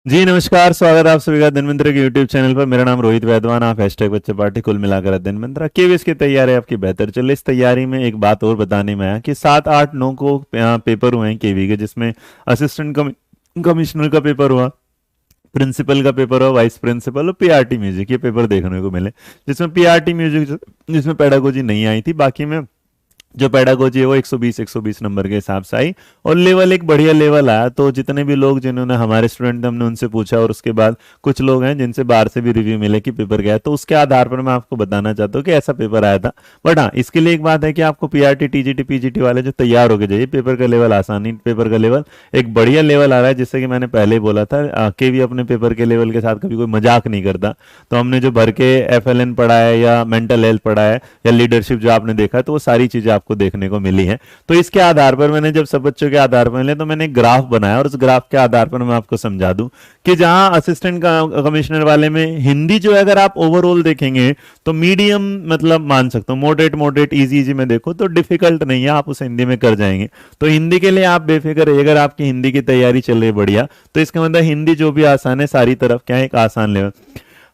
जी नमस्कार, स्वागत है आप सभी का धनमिंद्रा के यूट्यूब चैनल पर। मेरा नाम रोहित वैद्वान, आप हैशटैग बच्चे पार्टी कुल मिलाकर धनमिंद्रा केवीएस की तैयारी आपकी बेहतर चले। इस तैयारी में एक बात और बताने में आया कि 7 8 9 को पेपर हुए हैं केवी के, जिसमें असिस्टेंट कमिश्नर का पेपर हुआ, प्रिंसिपल का पेपर हुआ, वाइस प्रिंसिपल और पीआरटी म्यूजिक ये पेपर देखने को मिले। जिसमें पीआरटी म्यूजिक जिसमें पेडागोजी नहीं आई थी, बाकी में जो पेडागोजी है वो 120 नंबर के हिसाब से आई और लेवल एक बढ़िया लेवल आया। तो जितने भी लोग जिन्होंने हमारे स्टूडेंट थे हमने उनसे पूछा और उसके बाद कुछ लोग हैं जिनसे बाहर से भी रिव्यू मिले कि पेपर गया, तो उसके आधार पर मैं आपको बताना चाहता हूँ कि ऐसा पेपर आया था। बट हाँ, इसके लिए एक बात है कि आपको पीआरटी टीजीटी पीजीटी वाले जो तैयार होके जाइए, पेपर का लेवल आसानी, पेपर का लेवल एक बढ़िया लेवल आ रहा है। जिससे कि मैंने पहले ही बोला था के भी अपने पेपर के लेवल के साथ कभी कोई मजाक नहीं करता। तो हमने जो भर के एफएलएन पढ़ा है या मेंटल हेल्थ पढ़ा है या लीडरशिप जो आपने देखा है, तो वो सारी चीजें आपको देखने को मिली है। तो इसके आधार पर मैंने जब सब बच्चों के आधार पर मिले तो मैंने एक ग्राफ बनाया और उस ग्राफ के आधार पर मैं आपको समझा दूं कि जहां असिस्टेंट कमिश्नर वाले में हिंदी जो है अगर आप ओवरऑल देखेंगे तो मीडियम मतलब मान सकते हो, मॉडरेट मॉडरेट इजी इजी में देखो तो डिफिकल्ट नहीं है, आप उसे हिंदी में कर जाएंगे। तो हिंदी के लिए आप बेफिक्र रहिए, अगर आपकी हिंदी की तैयारी चल रही है बढ़िया, तो इसका मतलब हिंदी जो भी आसान है सारी तरफ क्या है एक आसान लेवल।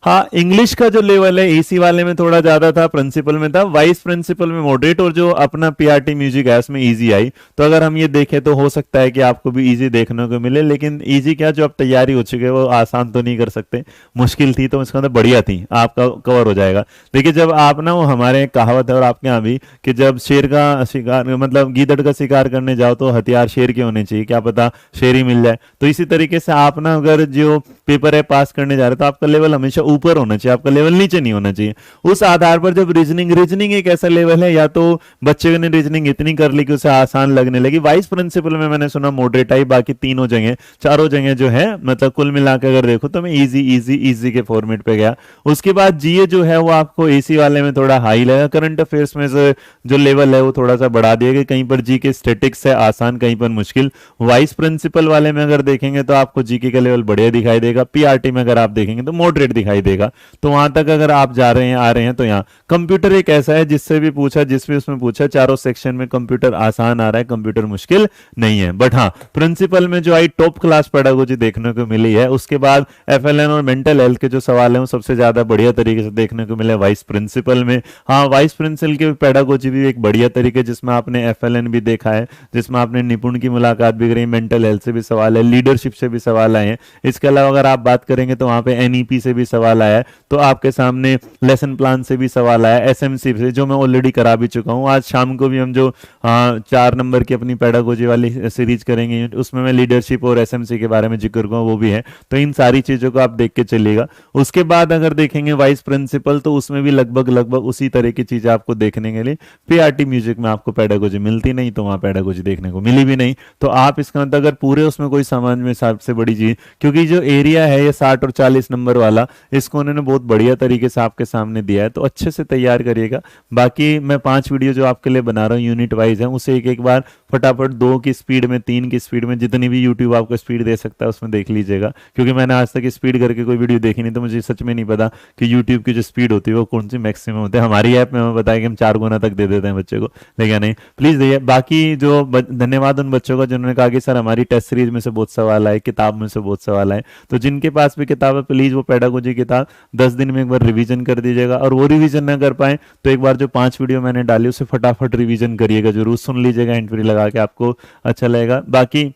हाँ, इंग्लिश का जो लेवल है एसी वाले में थोड़ा ज्यादा था, प्रिंसिपल में था, वाइस प्रिंसिपल में मॉडरेट और जो अपना पीआरटी म्यूजिक है उसमें इजी आई। तो अगर हम ये देखें तो हो सकता है कि आपको भी इजी देखने को मिले, लेकिन इजी क्या, जो अब तैयारी हो चुकी है वो आसान तो नहीं कर सकते, मुश्किल थी तो इसका मतलब बढ़िया थी, आपका कवर हो जाएगा। देखिए जब आप ना, वो हमारे कहावत है और आपके यहाँ भी, कि जब शेर का शिकार मतलब गीदड़ का शिकार करने जाओ तो हथियार शेर के होने चाहिए, क्या पता शेर ही मिल जाए। तो इसी तरीके से आप ना अगर जो पेपर है पास करने जा रहे हो तो आपका लेवल हमेशा ऊपर होना चाहिए, आपका लेवल नीचे नहीं होना चाहिए। उस आधार पर जब रीजनिंग रीजनिंग एक ऐसा लेवल है, या तो बच्चे ने रीजनिंग इतनी कर ली कि उसे आसान लगने लगी। वाइस प्रिंसिपल में मैंने सुना मॉडरेट आई, बाकी तीनों जगह चारों जगह जो है मतलब कुल मिलाकर अगर देखो तो मैं इजी इजी इजी के फॉर्मेट पे गया। उसके बाद जीए जो है वो आपको एसी वाले में थोड़ा हाई लगा, करंट अफेयर्स में से जो लेवल है वो थोड़ा सा बढ़ा दिया गया, कहीं पर जी के स्टेटिक्स है आसान, कहीं पर मुश्किल। वाइस प्रिंसिपल वाले में अगर देखेंगे तो आपको जीके का लेवल बढ़िया दिखाई देगा, पीआरटी में अगर आप देखेंगे तो मॉडरेट दिखाई देगा। तो वहां तक अगर आप जा रहे हैं आ रहे हैं तो यहाँ कंप्यूटर एक ऐसा है जिससे भी पूछा, जिस भी उसमें पूछा, चारों सेक्शन में कंप्यूटर आसान आ रहा है, कंप्यूटर मुश्किल नहीं है। बट हाँ, प्रिंसिपल में जो आई टॉप क्लास पेडागोजी देखने को मिली है। उसके बाद एफएलएन और मेंटल हेल्थ के जो सवाल है वो सबसे ज्यादा बढ़िया तरीके से देखने को मिले वाइस प्रिंसिपल में। हाँ, वाइस प्रिंसिपल की पेडागोजी भी एक बढ़िया तरीके, जिसमें आपने एफएलएन भी देखा है, जिसमें आपने निपुण की मुलाकात भी करी, मेंटल हेल्थ से भी सवाल है, लीडरशिप से भी सवाल आए हैं। इसके अलावा अगर आप बात करेंगे तो वहां पे एनईपी से भी सवाल आया है, तो आपके सामने लेसन प्लान से भी सवाल आया, एसएमसी से जो मैं ऑलरेडी करा भी चुका हूं। आज शाम को भी हम जो 4 नंबर की अपनी पेडागोजी वाली सीरीज करेंगे उसमें मैं लीडरशिप और एसएमसी के बारे में जिक्र करूंगा, वो भी है। तो इन सारी चीजों को आप देख के चलिएगा। उसके बाद अगर देखेंगे वाइस प्रिंसिपल, तो उसमें भी लगभग लगभग उसी तरह की चीजें आपको देखने के लिए, पीआरटी म्यूजिक में आपको पेडागोजी मिलती नहीं तो वहां पेडागोजी देखने को मिली भी नहीं। तो आप इसका मतलब अगर पूरे उसमें कोई समझ में सबसे बड़ी चीज, क्योंकि जो एरिया है ये 60 और 40 नंबर वाला, इसको उन्होंने बहुत बढ़िया तरीके से आपके सामने दिया है, तो अच्छे से तैयार करिएगा। बाकी मैं 5 वीडियो जो आपके लिए बना रहा हूँ यूनिट वाइज है, उसे एक एक बार फटाफट 2 की स्पीड में, 3 की स्पीड में, जितनी भी यूट्यूब आपको स्पीड दे सकता है उसमें देख लीजिएगा। क्योंकि मैंने आज तक स्पीड करके कोई वीडियो देखी नहीं, तो मुझे सच में नहीं पता कि यूट्यूब की जो स्पीड होती है वो कौन सी मैक्सिमम होती है। हमारी ऐप में हमें बताया कि हम 4 गुना तक दे देते हैं बच्चे को, लेकिन नहीं, प्लीज दिए। बाकी जो धन्यवाद उन बच्चों का जिन्होंने कहा कि सर हमारी टेस्ट सीरीज में से बहुत सवाल आए, किताब में से बहुत सवाल आए। तो जिनके पास भी किताब है प्लीज वो पेडागोजी किताब 10 दिन में एक बार रिवीजन कर दीजिएगा, और वो रिवीजन ना कर पाए तो एक बार जो 5 वीडियो मैंने डाली उसे फटाफट रिवीजन करिएगा, जरूर सुन लीजिएगा, एंड फ्री लगा के, आपको अच्छा लगेगा। बाकी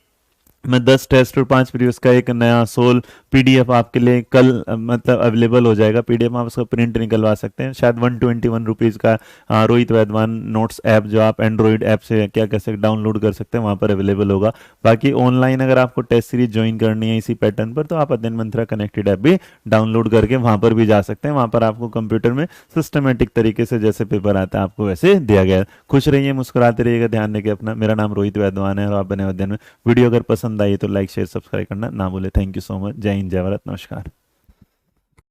मैं 10 टेस्ट और 5 वीडियोस का एक नया सोल पीडीएफ आपके लिए कल मतलब अवेलेबल हो जाएगा। पीडीएफ आप उसका प्रिंट निकलवा सकते हैं, शायद 121 रुपीज़ का रोहित वैद्वान नोट्स ऐप जो आप एंड्रॉइड ऐप से क्या कैसे डाउनलोड कर सकते हैं वहाँ पर अवेलेबल होगा। बाकी ऑनलाइन अगर आपको टेस्ट सीरीज ज्वाइन करनी है इसी पैटर्न पर, तो आप अध्ययन मंत्रा कनेक्टेड ऐप भी डाउनलोड करके वहाँ पर भी जा सकते हैं। वहाँ पर आपको कंप्यूटर में सिस्टमेटिक तरीके से जैसे पेपर आता है आपको वैसे दिया गया है। खुश रहिए, मुस्कुराते रहिएगा, ध्यान रखिए अपना। मेरा नाम रोहित वैद्वान है और आप बने अध्ययन में। वीडियो अगर पसंद आई तो लाइक शेयर सब्सक्राइब करना ना भूले। Thank you so much. जय हिंद, जय भारत, नमस्कार।